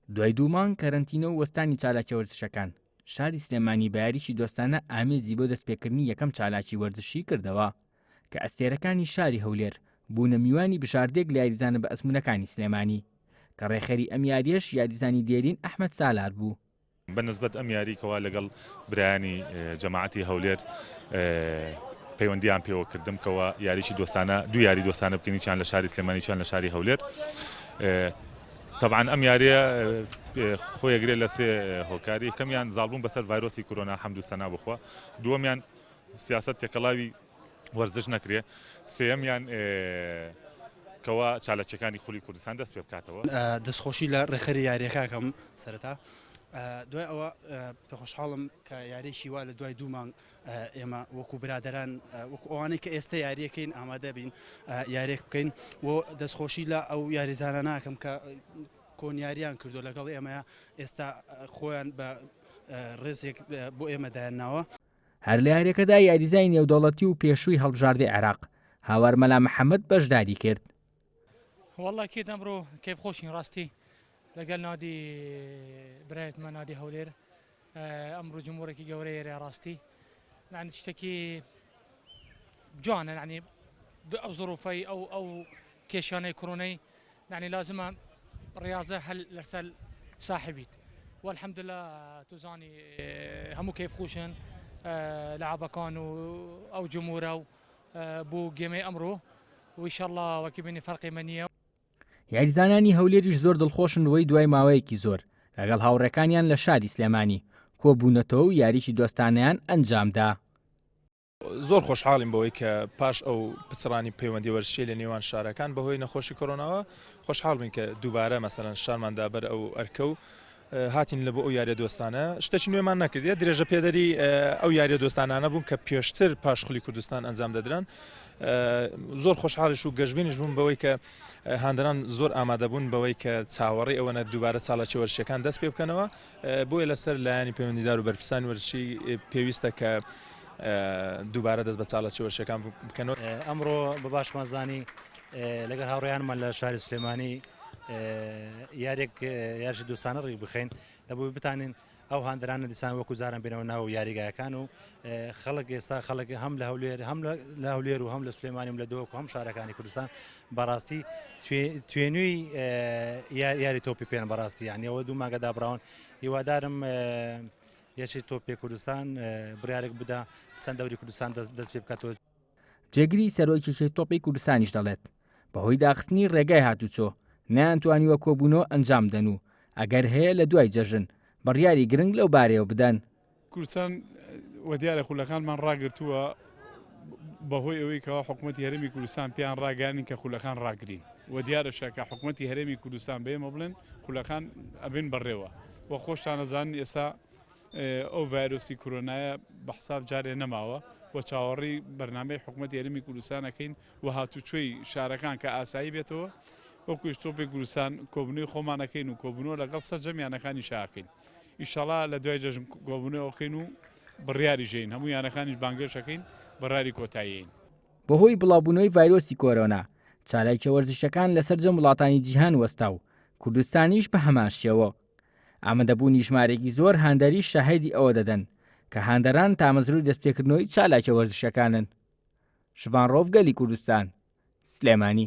دوای 2 مانگ کەرەنتینە و وەستانی چالاکی وەرزشەکان شاری سلێمانی بە یاریشی دۆستانە ئامێزی بۆ دەستپێکردنی یەکەم چالاکی وەرزشی کردەوە کە ئەستێرەکانی شاری هەولێر بوونە میوانی بشاردێک لە یاریزانە بە ئەسمونەکانی سلێمانی کە ڕێخەری ئەم یاریەش یاریزانی دیێرین ئەحمەد سالار بوو. بەنسبەت ئەم یاریکەوە لەگەڵ برایانی جەماعەتی هەولێر پەیوەندیان پێوە کردم کەوە یاریشی دۆستانە دوو یاری دۆستانە بکەین چیان لە شاری سلێمانی چیان لە شاری هەولێر. طبعا ئەم یاریە خۆیەگرێت لە سێ هۆکاری کەمیان زاڵبوون بەسەر ڤایرۆسی کۆرۆنا حەمد و سەنا بخوا، دووەمیان سیاست تێکەڵاوی وەرزش نەکرێ، سێەمیان کەوا چالەکیەکانی خولی کوردستان دەست پێ بکاتەوە. دەستخۆشی لە ڕێخەری یاریەکەکەم سەرەتا دوای ئەوە پێخۆشحاڵم کە یاریشی وا لە دوای 2 مانگ ئێمە وەکو برادەران وەکو ئەوانەی کە ئێستا یاریەکەین ئامادە بین یاریێک بکەین و دەستخۆشی لە ئەو یاریزانە ناکەم کە کۆنیاریان کردو لەگەڵ ئێمە ئێستا خۆیان بە ڕێزێک بۆ ئێمەدایانناوە. هەر لە یاریەکەدا یاریزای نێودەوڵەتی و پێشووی هەڵبژاردەی عێراق هاوار مەلا محەممەد بەشداری کرد. والله کێت ئەمڕۆ کێفخۆشین ڕاستی لەگەڵ نادی برایەتمە نادی هەولێر ئەمڕۆ جمهورێکی گەورەیە ڕاستی شتێکی جوانە ئەو زۆرۆفەی ئەو کێشانەی کۆرۆنەی لازمە ڕاضە هەل لەسەر ساحبیت والحەمدلله توزانی هەموو کێفخۆشن لەعابەکان و ئەو جمهورە و بۆ گێمەی ئەمڕۆ وئینشەڵڵا وەکی بینی فەرقی مەنیە. یاریزانانی هەولێریش زۆر دڵخۆشن وەی دوای ماوەیەکی زۆر لەگەڵ هاوڕێکانیان لە شاری سلێمانی کۆبوونەتەوە و یاریشی دۆستانیان ئەنجامدا. زۆر خۆشحاڵیم بەوەی کە پاش ئەو پچڕانی پەیوەندی وەرزشی لە نێوان شارەکان بەهۆی نەخۆشی کۆرۆناوە خۆشحاڵ بین کە دووبارە مەسەلەن شارماندا بەر ئەو ئەرکە و هاتین لە بۆ ئەو یاریە دۆستانە شتێکی نوێمان نەکردێت درێژە پێدەری ئەو یاریە دۆستانانە بوون کە پێشتر پاش خولی کوردستان ئەنجام دەدران. زۆر خۆشحاڵش و گەشتبینیش بوون بەوەی کە هاندەران زۆر ئامادە بوون بەوەی کە چاوەڕی ئەوەنە دووبارە چاڵاکی وەرزشیەکان دەست پێ بکەنەوە بۆیە لەسەر لایەنی پەیوەندیدار و بەرپرسانی وەرزشی پێویستە کە دووبارە دەست بە چاڵاکی وەرزشیەکان بکەنەوە. ئەمڕۆ بە باشمانزانی لەگەڵ هاوڕێیانمان لە شاری سلێمانی یاریشی دۆستانە ڕێک بخەین لەبووی بتانین ئەو هاندرانە دیسان وەکو زاران بێنەوە ناو یاریگایەکان و خەڵک ئێستا خەڵک هەم لە هەولێر هەم لە هەولێر و هەم لە سلێمانیم لە دۆک و هەم شارەکانی کوردستان بەڕاستی توێنووی یاری تۆپی پێن بەڕاستی یانیەوە 2 مانگە دابراون هیوادارم یەشی تۆپی کوردستان بڕیارێک بدا چەند دەوری کوردستان دەست پێ بکاتەوە. جێگری سەرۆکیەکەی تۆپی کوردستانیش دەڵێت بەهۆی داخستنی ڕێگای هاتوچۆ نەیانتوانیوە کۆبوونەوە ئەنجام دەن و ئەگەر هەیە لە دوای جەژن بڕیاری گرنگ لەو بارەیەوە بدەن. کوردستان وە دیارە خولەکانمان ڕاگرتووە بەهۆی ئەوەی کەوا حکوومەتی هەرێمی کوردستان پێیان ڕاگەانی کە خولەکان ڕاگرین وە دیارەشە کە حکوومەتی هەرێمی کوردستان بێمە بڵێن خولەکان ئەبێن بەڕێوە وە خۆشتانەزانن ئێستا ئەو ڤایرۆسی کۆرۆنایە بە حساب جارێ نەماوە وە چاوەڕی بەرنامەی حکوومەتی هەرێمی کوردستانەکەین و هاتوچۆی شارەکان کە ئاسایی بێتەوە وەکوش تۆپی کوردستان کۆبنەوەی خۆمانەکەین و کۆبوونەوە لەگەڵ سەرجەمیانەکانی شاکەین ئیشەڵا لە دوای جەژن کۆبوونەوەکەین و بڕیاری ژین هەموو یانەکانیش بانگەشەکەین بەڕاری کۆتاییین. بەهۆی بڵاوبوونەوەی ڤایرۆسی کۆرۆنا چالاکی وەرزشەکان لە سەرجەم وڵاتانی جیهان وەستا و کوردستانیش بە هەماشیەوە ئامادەبوونی ژمارێکی زۆر هاندەری شاهێدی ئەوە دەدەن کە هاندەران تامەزروی دەستپێکردنەوەی چالاکی وەرزشەکانن. شڤان ڕۆڤ گەلی کوردستان سلێمانی.